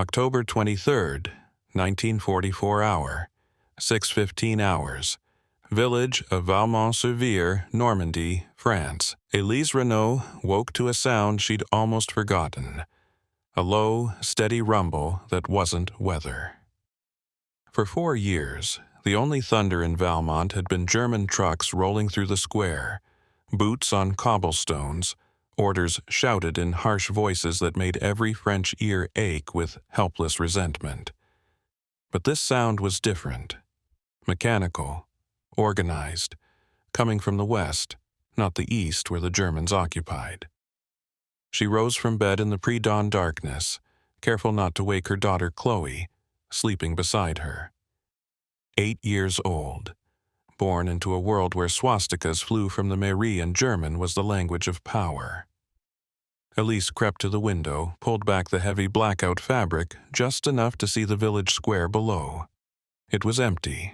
October 23rd, 1944 hour, 6:15 hours. Village of Valmont-sur-Vire, Normandy, France. Elise Renault woke to a sound she'd almost forgotten. A low, steady rumble that wasn't weather. For 4 years, the only thunder in Valmont had been German trucks rolling through the square, boots on cobblestones, orders shouted in harsh voices that made every French ear ache with helpless resentment. But this sound was different. Mechanical, organized, coming from the west, not the east where the Germans occupied. She rose from bed in the pre-dawn darkness, careful not to wake her daughter Chloe, sleeping beside her. 8 years old, born into a world where swastikas flew from the mairie and German was the language of power. Elise crept to the window, pulled back the heavy blackout fabric just enough to see the village square below. It was empty.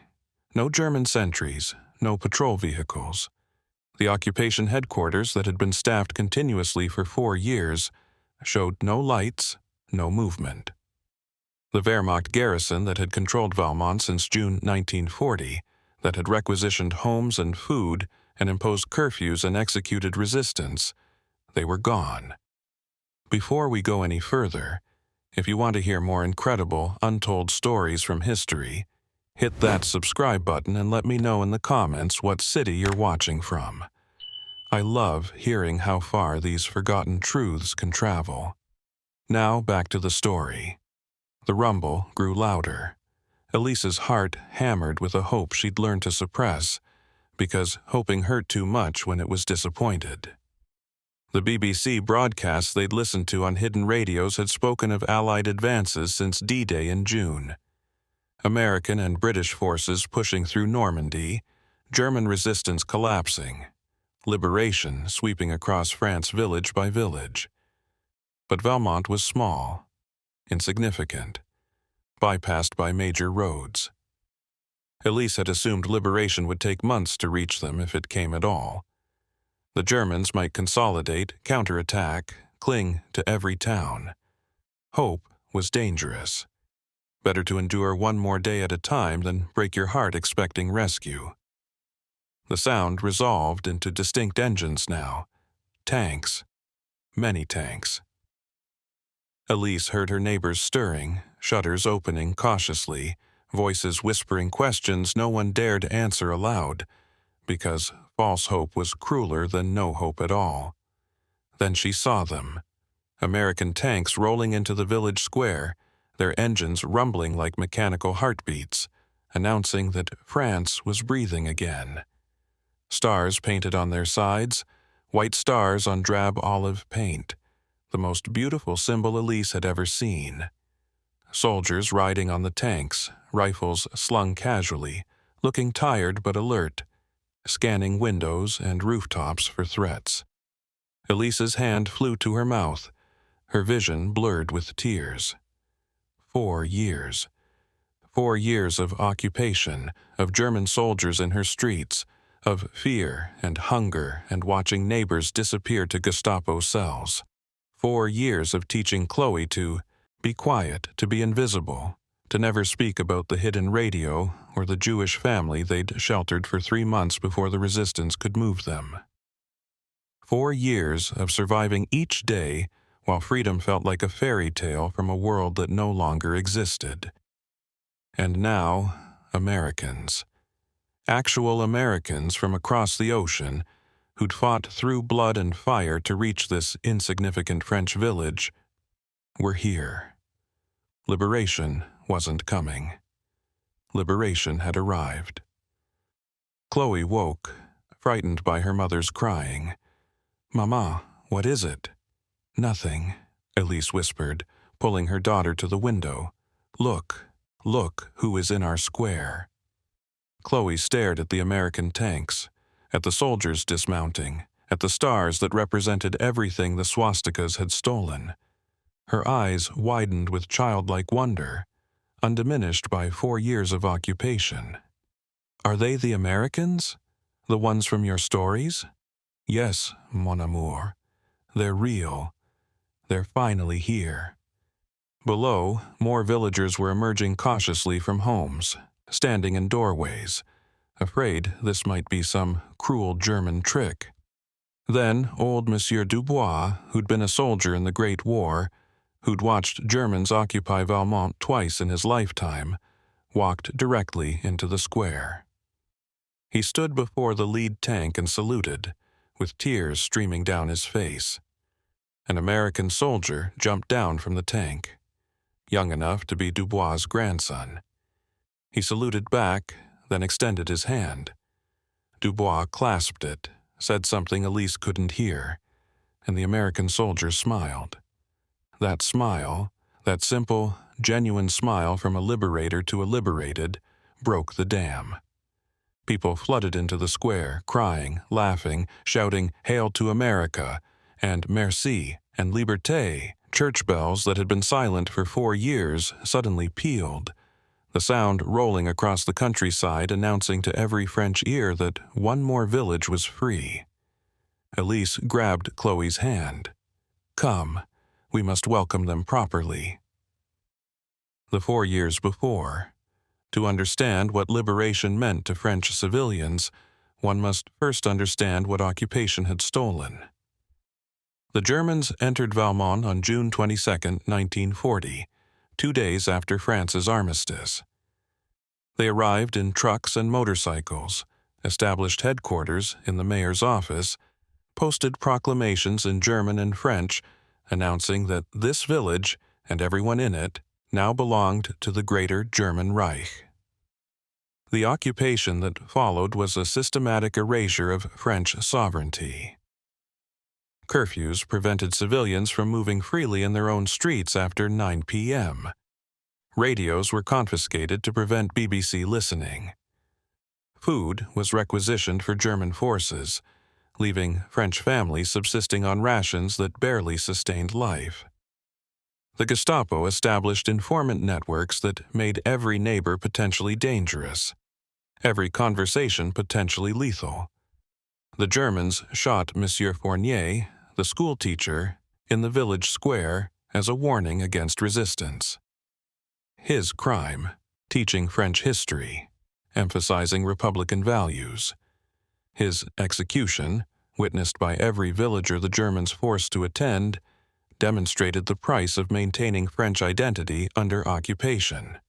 No German sentries, no patrol vehicles. The occupation headquarters that had been staffed continuously for 4 years showed no lights, no movement. The Wehrmacht garrison that had controlled Valmont since June 1940, that had requisitioned homes and food and imposed curfews and executed resistance, they were gone. Before we go any further, if you want to hear more incredible, untold stories from history, hit that subscribe button and let me know in the comments what city you're watching from. I love hearing how far these forgotten truths can travel. Now back to the story. The rumble grew louder. Elise's heart hammered with a hope she'd learned to suppress, because hoping hurt too much when it was disappointed. The BBC broadcasts they'd listened to on hidden radios had spoken of Allied advances since D-Day in June. American and British forces pushing through Normandy, German resistance collapsing, liberation sweeping across France village by village. But Valmont was small, insignificant, bypassed by major roads. Elise had assumed liberation would take months to reach them if it came at all. The Germans might consolidate, counterattack, cling to every town. Hope was dangerous. Better to endure one more day at a time than break your heart expecting rescue. The sound resolved into distinct engines now. Tanks. Many tanks. Elise heard her neighbors stirring, shutters opening cautiously, voices whispering questions no one dared answer aloud, because false hope was crueler than no hope at all. Then she saw them. American tanks rolling into the village square, their engines rumbling like mechanical heartbeats, announcing that France was breathing again. Stars painted on their sides, white stars on drab olive paint, the most beautiful symbol Elise had ever seen. Soldiers riding on the tanks, rifles slung casually, looking tired but alert, scanning windows and rooftops for threats. Elise's hand flew to her mouth, her vision blurred with tears. 4 years. 4 years of occupation, of German soldiers in her streets, of fear and hunger and watching neighbors disappear to Gestapo cells. 4 years of teaching Chloe to be quiet, to be invisible, to never speak about the hidden radio or the Jewish family they'd sheltered for 3 months before the resistance could move them. 4 years of surviving each day while freedom felt like a fairy tale from a world that no longer existed. And now, Americans. Actual Americans from across the ocean who'd fought through blood and fire to reach this insignificant French village were here. Liberation wasn't coming. Liberation had arrived. Chloe woke, frightened by her mother's crying. "Mama, what is it?" "Nothing," Elise whispered, pulling her daughter to the window. Look who is in our square." Chloe stared at the American tanks, at the soldiers dismounting, at the stars that represented everything the swastikas had stolen. Her eyes widened with childlike wonder, undiminished by 4 years of occupation. "Are they the Americans? The ones from your stories?" "Yes, mon amour. They're real. They're finally here. Below, more villagers were emerging cautiously from homes, standing in doorways, afraid this might be some cruel German trick. Then old Monsieur Dubois, who'd been a soldier in the Great War, who'd watched Germans occupy Valmont twice in his lifetime, walked directly into the square. He stood before the lead tank and saluted, with tears streaming down his face. An American soldier jumped down from the tank, young enough to be Dubois' grandson. He saluted back, then extended his hand. Dubois clasped it, said something Elise couldn't hear, and the American soldier smiled. That smile, that simple, genuine smile from a liberator to a liberated, broke the dam. People flooded into the square, crying, laughing, shouting "Hail to America" and "Merci" and "Liberté." Church bells that had been silent for 4 years suddenly pealed, the sound rolling across the countryside announcing to every French ear that one more village was free. Elise grabbed Chloe's hand. "Come, we must welcome them properly." The 4 years before, to understand what liberation meant to French civilians, one must first understand what occupation had stolen. The Germans entered Valmont on June 22, 1940, 2 days after France's armistice. They arrived in trucks and motorcycles, established headquarters in the mayor's office, posted proclamations in German and French announcing that this village and everyone in it now belonged to the Greater German Reich. The occupation that followed was a systematic erasure of French sovereignty. Curfews prevented civilians from moving freely in their own streets after 9 p.m. Radios were confiscated to prevent BBC listening. Food was requisitioned for German forces, leaving French families subsisting on rations that barely sustained life. The Gestapo established informant networks that made every neighbor potentially dangerous, every conversation potentially lethal. The Germans shot Monsieur Fournier, the schoolteacher, in the village square as a warning against resistance. His crime, teaching French history, emphasizing Republican values. His execution, witnessed by every villager the Germans forced to attend, demonstrated the price of maintaining French identity under occupation.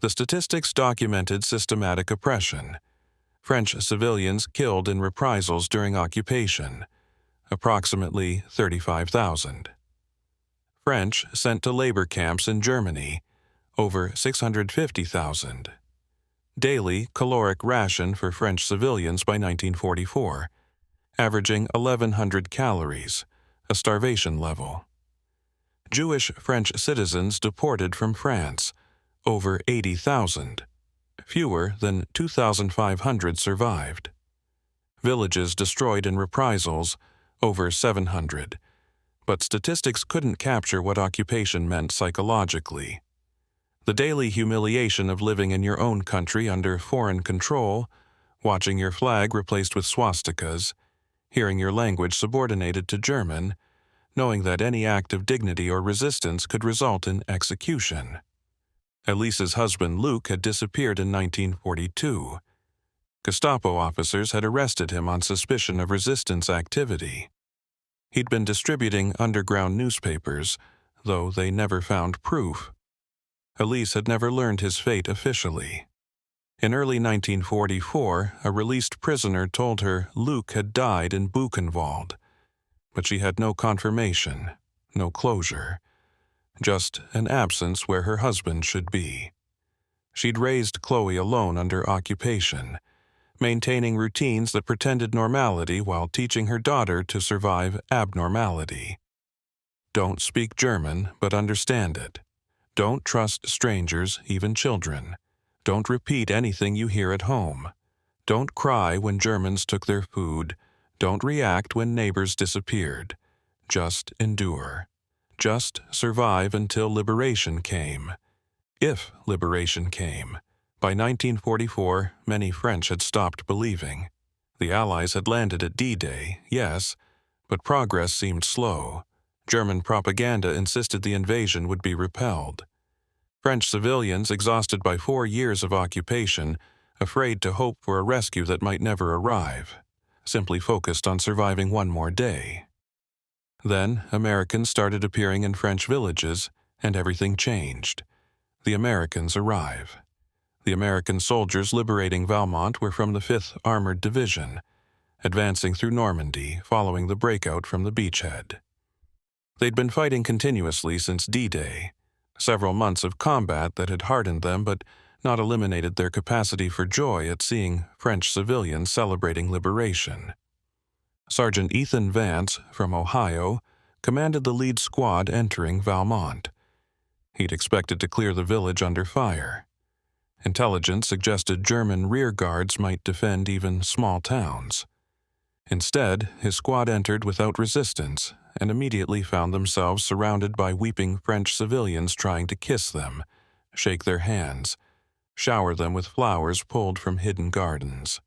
The statistics documented systematic oppression. French civilians killed in reprisals during occupation, approximately 35,000. French sent to labor camps in Germany, over 650,000. Daily caloric ration for French civilians by 1944, averaging 1,100 calories, a starvation level. Jewish French citizens deported from France, over 80,000. Fewer than 2,500 survived. Villages destroyed in reprisals, over 700. But statistics couldn't capture what occupation meant psychologically. The daily humiliation of living in your own country under foreign control, watching your flag replaced with swastikas, hearing your language subordinated to German, knowing that any act of dignity or resistance could result in execution. Elise's husband Luc had disappeared in 1942. Gestapo officers had arrested him on suspicion of resistance activity. He'd been distributing underground newspapers, though they never found proof. Elise had never learned his fate officially. In early 1944, a released prisoner told her Luc had died in Buchenwald, but she had no confirmation, no closure, just an absence where her husband should be. She'd raised Chloe alone under occupation, maintaining routines that pretended normality while teaching her daughter to survive abnormality. Don't speak German, but understand it. Don't trust strangers, even children. Don't repeat anything you hear at home. Don't cry when Germans took their food. Don't react when neighbors disappeared. Just endure. Just survive until liberation came. If liberation came. By 1944, many French had stopped believing. The Allies had landed at D-Day, yes, but progress seemed slow. German propaganda insisted the invasion would be repelled. French civilians, exhausted by 4 years of occupation, afraid to hope for a rescue that might never arrive, simply focused on surviving one more day. Then, Americans started appearing in French villages, and everything changed. The Americans arrive. The American soldiers liberating Valmont were from the 5th Armored Division, advancing through Normandy following the breakout from the beachhead. They'd been fighting continuously since D-Day, several months of combat that had hardened them but not eliminated their capacity for joy at seeing French civilians celebrating liberation. Sergeant Ethan Vance, from Ohio, commanded the lead squad entering Valmont. He'd expected to clear the village under fire. Intelligence suggested German rear guards might defend even small towns. Instead, his squad entered without resistance and immediately found themselves surrounded by weeping French civilians trying to kiss them, shake their hands, shower them with flowers pulled from hidden gardens.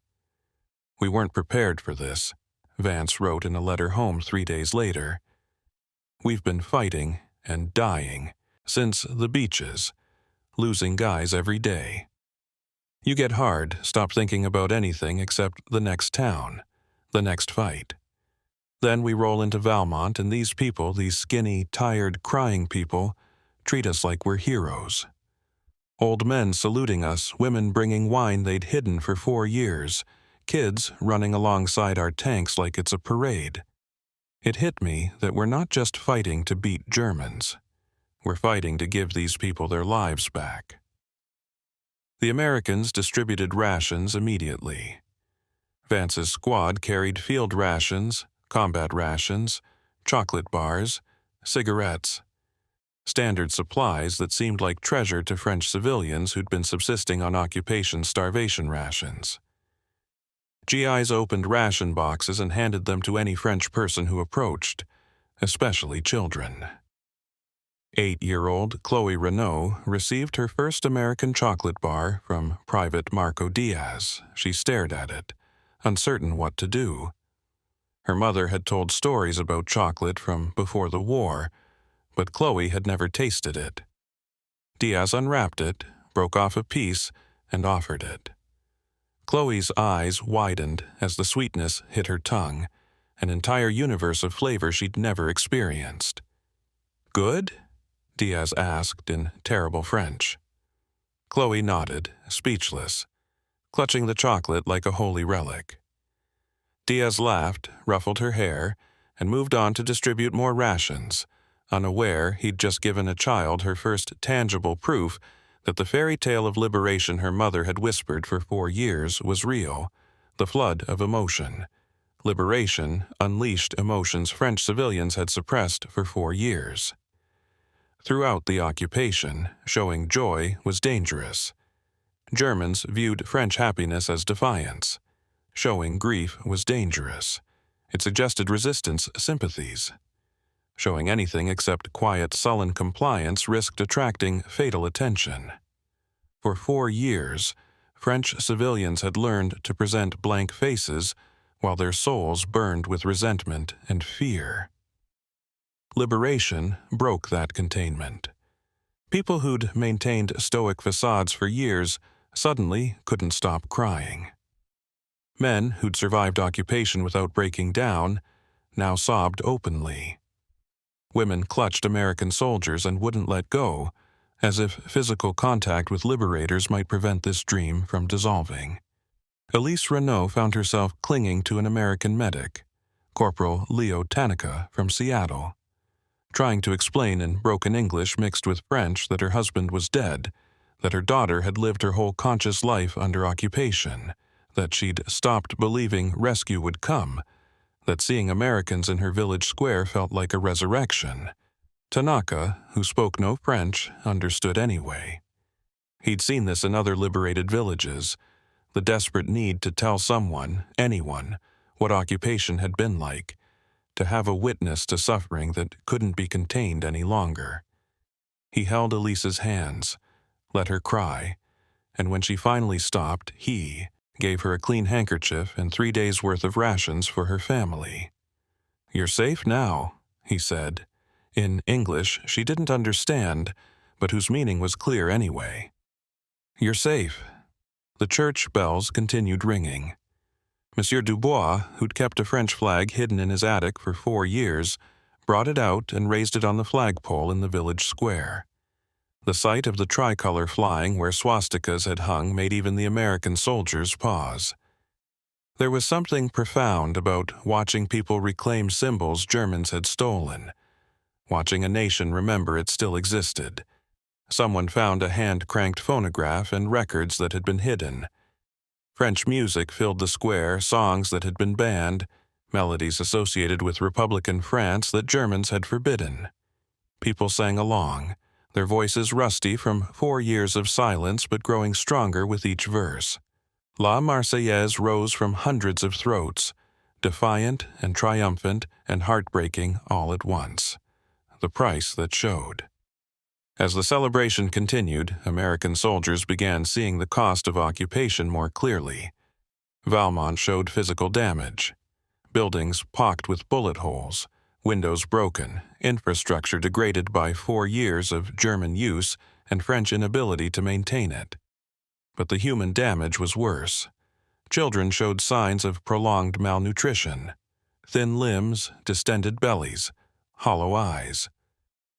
"We weren't prepared for this," Vance wrote in a letter home 3 days later. "We've been fighting and dying since the beaches, losing guys every day. You get hard, stop thinking about anything except the next town, the next fight. Then we roll into Valmont, and these people, these skinny, tired, crying people, treat us like we're heroes. Old men saluting us, women bringing wine they'd hidden for 4 years, kids running alongside our tanks like it's a parade. It hit me that we're not just fighting to beat Germans. We're fighting to give these people their lives back." The Americans distributed rations immediately. Vance's squad carried field rations, combat rations, chocolate bars, cigarettes, standard supplies that seemed like treasure to French civilians who'd been subsisting on occupation starvation rations. GIs opened ration boxes and handed them to any French person who approached, especially children. 8-year-old Chloe Renault received her first American chocolate bar from Private Marco Diaz. She stared at it, uncertain what to do. Her mother had told stories about chocolate from before the war, but Chloe had never tasted it. Diaz unwrapped it, broke off a piece, and offered it. Chloe's eyes widened as the sweetness hit her tongue, an entire universe of flavor she'd never experienced. "Good?" Diaz asked in terrible French. Chloe nodded, speechless, clutching the chocolate like a holy relic. Diaz laughed, ruffled her hair, and moved on to distribute more rations, unaware he'd just given a child her first tangible proof that the fairy tale of liberation her mother had whispered for 4 years was real, the flood of emotion. Liberation unleashed emotions French civilians had suppressed for 4 years. Throughout the occupation, showing joy was dangerous. Germans viewed French happiness as defiance. Showing grief was dangerous. It suggested resistance sympathies. Showing anything except quiet, sullen compliance risked attracting fatal attention. For 4 years, French civilians had learned to present blank faces while their souls burned with resentment and fear. Liberation broke that containment. People who'd maintained stoic facades for years suddenly couldn't stop crying. Men who'd survived occupation without breaking down now sobbed openly. Women clutched American soldiers and wouldn't let go, as if physical contact with liberators might prevent this dream from dissolving. Elise Renault found herself clinging to an American medic, Corporal Leo Tanaka from Seattle, trying to explain in broken English mixed with French that her husband was dead, that her daughter had lived her whole conscious life under occupation, that she'd stopped believing rescue would come, that seeing Americans in her village square felt like a resurrection. Tanaka, who spoke no French, understood anyway. He'd seen this in other liberated villages, the desperate need to tell someone, anyone, what occupation had been like, to have a witness to suffering that couldn't be contained any longer. He held Elise's hands, let her cry, and when she finally stopped, he gave her a clean handkerchief and 3 days' worth of rations for her family. "You're safe now," he said. in English she didn't understand, but whose meaning was clear anyway. "You're safe." The church bells continued ringing. Monsieur Dubois, who'd kept a French flag hidden in his attic for 4 years, brought it out and raised it on the flagpole in the village square. The sight of the tricolor flying where swastikas had hung made even the American soldiers pause. There was something profound about watching people reclaim symbols Germans had stolen, watching a nation remember it still existed. Someone found a hand-cranked phonograph and records that had been hidden. French music filled the square, songs that had been banned, melodies associated with Republican France that Germans had forbidden. People sang along, their voices rusty from 4 years of silence but growing stronger with each verse. La Marseillaise rose from hundreds of throats, defiant and triumphant and heartbreaking all at once. The price that showed. As the celebration continued, American soldiers began seeing the cost of occupation more clearly. Valmont showed physical damage. Buildings pocked with bullet holes, windows broken, infrastructure degraded by 4 years of German use and French inability to maintain it. But the human damage was worse. Children showed signs of prolonged malnutrition. Thin limbs, distended bellies, hollow eyes.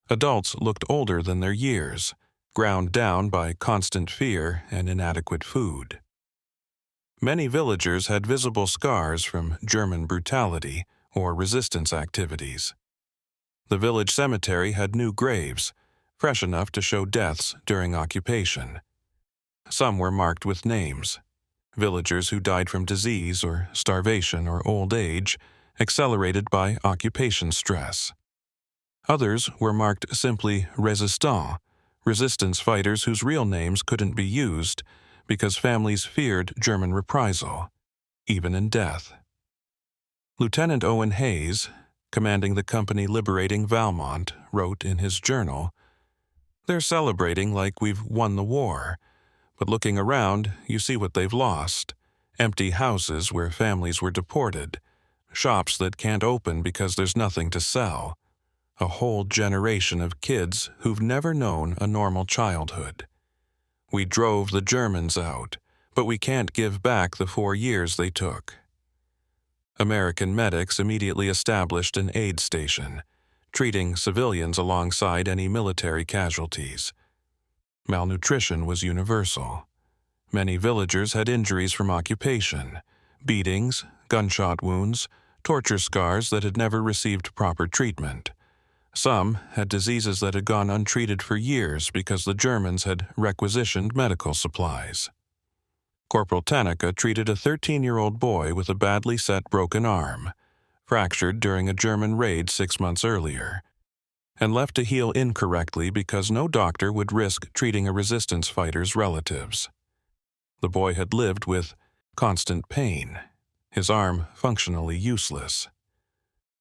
Adults looked older than their years, ground down by constant fear and inadequate food. Many villagers had visible scars from German brutality or resistance activities. The village cemetery had new graves, fresh enough to show deaths during occupation. Some were marked with names. Villagers who died from disease or starvation or old age, accelerated by occupation stress. Others were marked simply résistants, resistance fighters whose real names couldn't be used because families feared German reprisal, even in death. Lieutenant Owen Hayes, commanding the company liberating Valmont, wrote in his journal, "They're celebrating like we've won the war, but looking around, you see what they've lost. Empty houses where families were deported, shops that can't open because there's nothing to sell, a whole generation of kids who've never known a normal childhood. We drove the Germans out, but we can't give back the 4 years they took." American medics immediately established an aid station, treating civilians alongside any military casualties. Malnutrition was universal. Many villagers had injuries from occupation, beatings, gunshot wounds, torture scars that had never received proper treatment. Some had diseases that had gone untreated for years because the Germans had requisitioned medical supplies. Corporal Tanaka treated a 13-year-old boy with a badly set broken arm, fractured during a German raid 6 months earlier, and left to heal incorrectly because no doctor would risk treating a resistance fighter's relatives. The boy had lived with constant pain, his arm functionally useless.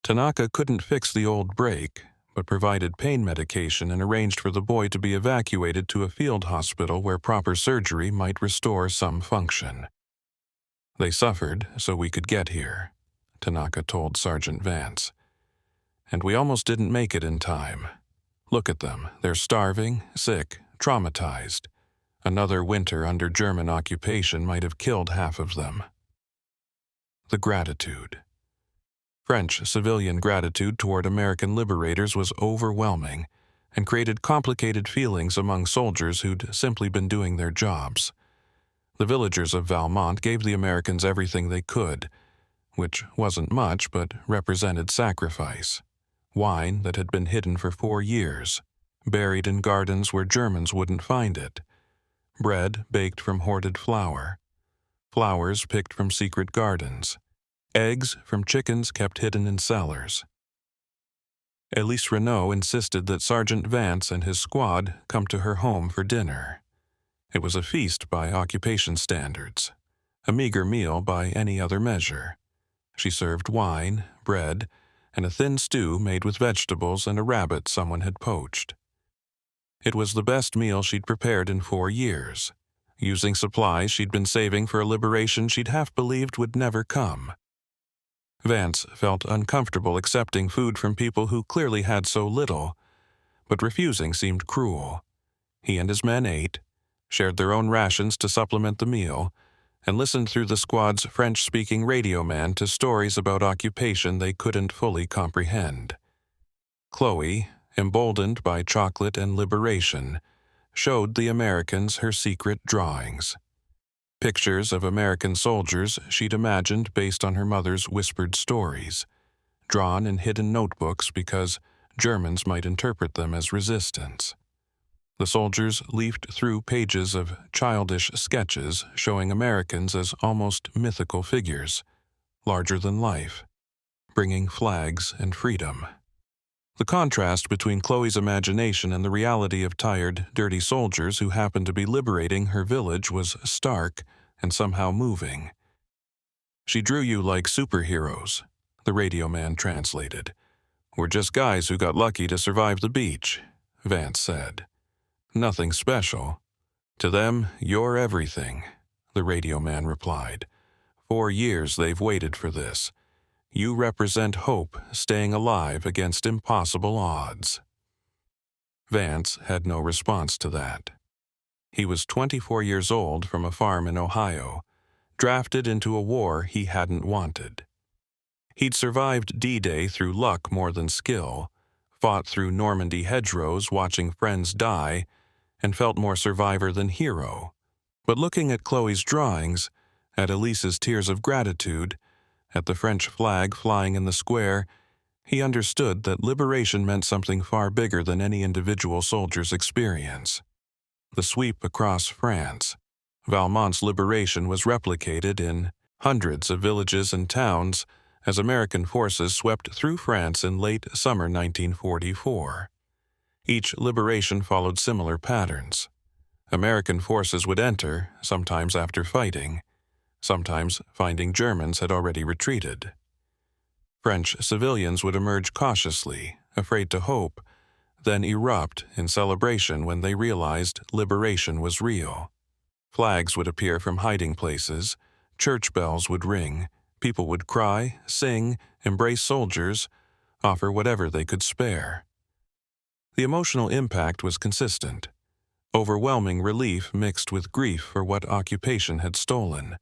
Tanaka couldn't fix the old break, but provided pain medication and arranged for the boy to be evacuated to a field hospital where proper surgery might restore some function. "They suffered so we could get here," Tanaka told Sergeant Vance. "And we almost didn't make it in time. Look at them, they're starving, sick, traumatized. Another winter under German occupation might have killed half of them." The gratitude. French civilian gratitude toward American liberators was overwhelming and created complicated feelings among soldiers who'd simply been doing their jobs. The villagers of Valmont gave the Americans everything they could, which wasn't much but represented sacrifice. Wine that had been hidden for 4 years, buried in gardens where Germans wouldn't find it. Bread baked from hoarded flour. Flowers picked from secret gardens. Eggs from chickens kept hidden in cellars. Elise Renault insisted that Sergeant Vance and his squad come to her home for dinner. It was a feast by occupation standards, a meager meal by any other measure. She served wine, bread, and a thin stew made with vegetables and a rabbit someone had poached. It was the best meal she'd prepared in 4 years, using supplies she'd been saving for a liberation she'd half believed would never come. Vance felt uncomfortable accepting food from people who clearly had so little, but refusing seemed cruel. He and his men ate, shared their own rations to supplement the meal, and listened through the squad's French-speaking radio man to stories about occupation they couldn't fully comprehend. Chloe, emboldened by chocolate and liberation, showed the Americans her secret drawings. Pictures of American soldiers she'd imagined based on her mother's whispered stories, drawn in hidden notebooks because Germans might interpret them as resistance. The soldiers leafed through pages of childish sketches showing Americans as almost mythical figures, larger than life, bringing flags and freedom. The contrast between Chloe's imagination and the reality of tired, dirty soldiers who happened to be liberating her village was stark and somehow moving. "She drew you like superheroes," the radio man translated. "We're just guys who got lucky to survive the beach," Vance said. "Nothing special. To them, you're everything," the radio man replied. "4 years they've waited for this. You represent hope staying alive against impossible odds." Vance had no response to that. He was 24 years old from a farm in Ohio, drafted into a war he hadn't wanted. He'd survived D-Day through luck more than skill, fought through Normandy hedgerows watching friends die, and felt more survivor than hero. But looking at Chloe's drawings, at Elise's tears of gratitude, at the French flag flying in the square, he understood that liberation meant something far bigger than any individual soldier's experience. The sweep across France, Valmont's liberation was replicated in hundreds of villages and towns as American forces swept through France in late summer 1944. Each liberation followed similar patterns. American forces would enter, sometimes after fighting, sometimes finding Germans had already retreated. French civilians would emerge cautiously, afraid to hope, then erupt in celebration when they realized liberation was real. Flags would appear from hiding places, church bells would ring, people would cry, sing, embrace soldiers, offer whatever they could spare. The emotional impact was consistent. Overwhelming relief mixed with grief for what occupation had stolen.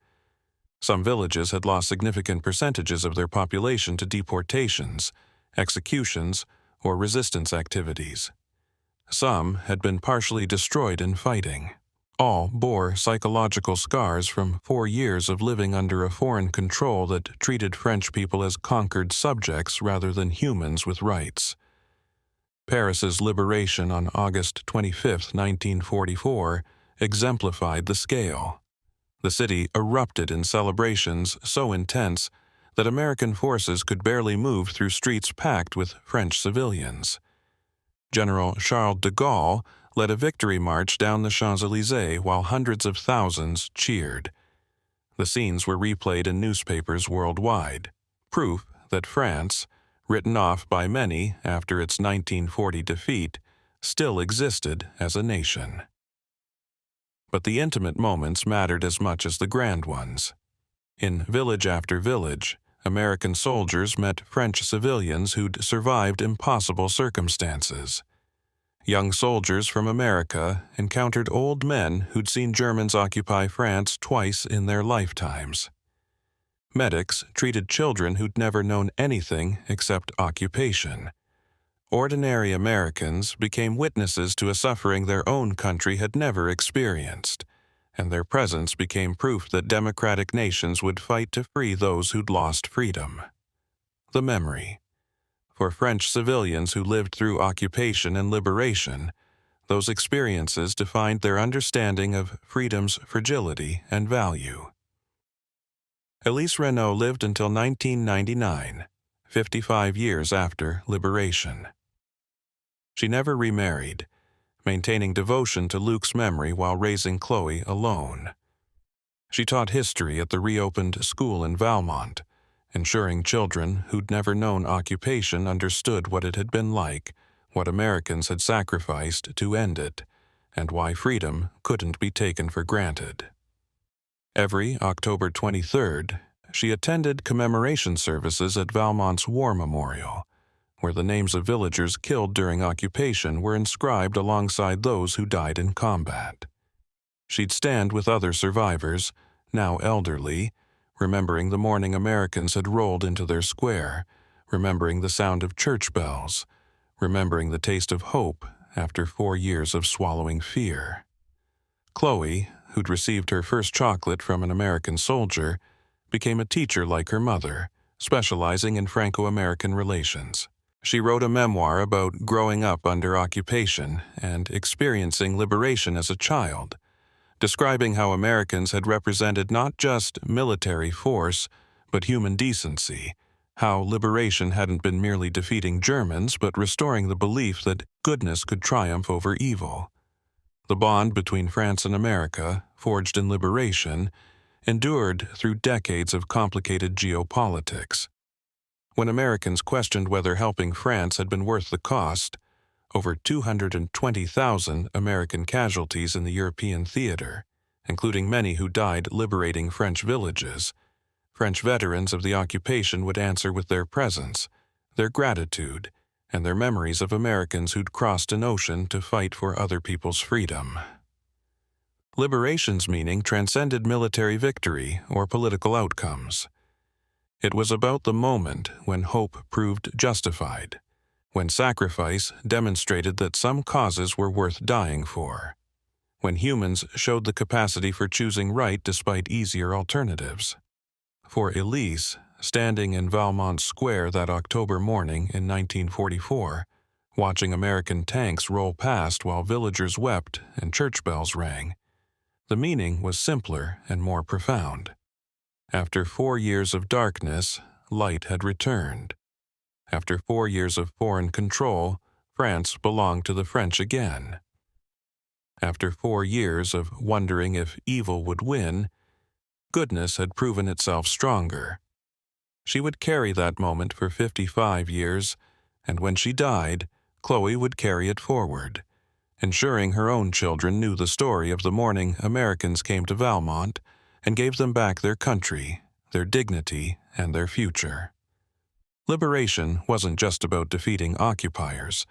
Some villages had lost significant percentages of their population to deportations, executions, or resistance activities. Some had been partially destroyed in fighting. All bore psychological scars from 4 years of living under a foreign control that treated French people as conquered subjects rather than humans with rights. Paris's liberation on August 25, 1944, exemplified the scale. The city erupted in celebrations so intense that American forces could barely move through streets packed with French civilians. General Charles de Gaulle led a victory march down the Champs-Élysées while hundreds of thousands cheered. The scenes were replayed in newspapers worldwide, proof that France, written off by many after its 1940 defeat, still existed as a nation. But the intimate moments mattered as much as the grand ones. In village after village, American soldiers met French civilians who'd survived impossible circumstances. Young soldiers from America encountered old men who'd seen Germans occupy France twice in their lifetimes. Medics treated children who'd never known anything except occupation. Ordinary Americans became witnesses to a suffering their own country had never experienced, and their presence became proof that democratic nations would fight to free those who'd lost freedom. The memory. For French civilians who lived through occupation and liberation, those experiences defined their understanding of freedom's fragility and value. Elise Renault lived until 1999, 55 years after liberation. She never remarried, maintaining devotion to Luke's memory while raising Chloe alone. She taught history at the reopened school in Valmont, ensuring children who'd never known occupation understood what it had been like, what Americans had sacrificed to end it, and why freedom couldn't be taken for granted. Every October 23rd, she attended commemoration services at Valmont's War Memorial, where the names of villagers killed during occupation were inscribed alongside those who died in combat. She'd stand with other survivors, now elderly, remembering the morning Americans had rolled into their square, remembering the sound of church bells, remembering the taste of hope after 4 years of swallowing fear. Chloe, who'd received her first chocolate from an American soldier, became a teacher like her mother, specializing in Franco-American relations. She wrote a memoir about growing up under occupation and experiencing liberation as a child, describing how Americans had represented not just military force, but human decency, how liberation hadn't been merely defeating Germans, but restoring the belief that goodness could triumph over evil. The bond between France and America, forged in liberation, endured through decades of complicated geopolitics. When Americans questioned whether helping France had been worth the cost, over 220,000 American casualties in the European theater, including many who died liberating French villages, French veterans of the occupation would answer with their presence, their gratitude, and their memories of Americans who'd crossed an ocean to fight for other people's freedom. Liberation's meaning transcended military victory or political outcomes. It was about the moment when hope proved justified, when sacrifice demonstrated that some causes were worth dying for, when humans showed the capacity for choosing right despite easier alternatives. For Elise, standing in Valmont Square that October morning in 1944, watching American tanks roll past while villagers wept and church bells rang, the meaning was simpler and more profound. After 4 years of darkness, light had returned. After 4 years of foreign control, France belonged to the French again. After 4 years of wondering if evil would win, goodness had proven itself stronger. She would carry that moment for 55 years, and when she died, Chloe would carry it forward, ensuring her own children knew the story of the morning Americans came to Valmont and gave them back their country, their dignity, and their future. Liberation wasn't just about defeating occupiers.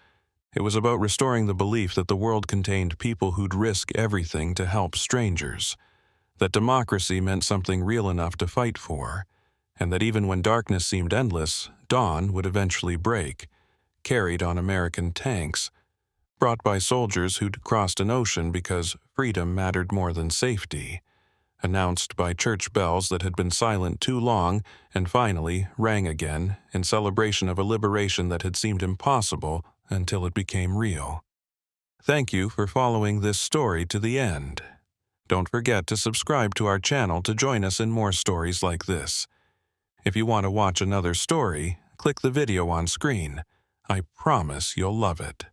It was about restoring the belief that the world contained people who'd risk everything to help strangers, that democracy meant something real enough to fight for, and that even when darkness seemed endless, dawn would eventually break, carried on American tanks, brought by soldiers who'd crossed an ocean because freedom mattered more than safety, announced by church bells that had been silent too long and finally rang again in celebration of a liberation that had seemed impossible until it became real. Thank you for following this story to the end. Don't forget to subscribe to our channel to join us in more stories like this. If you want to watch another story, click the video on screen. I promise you'll love it.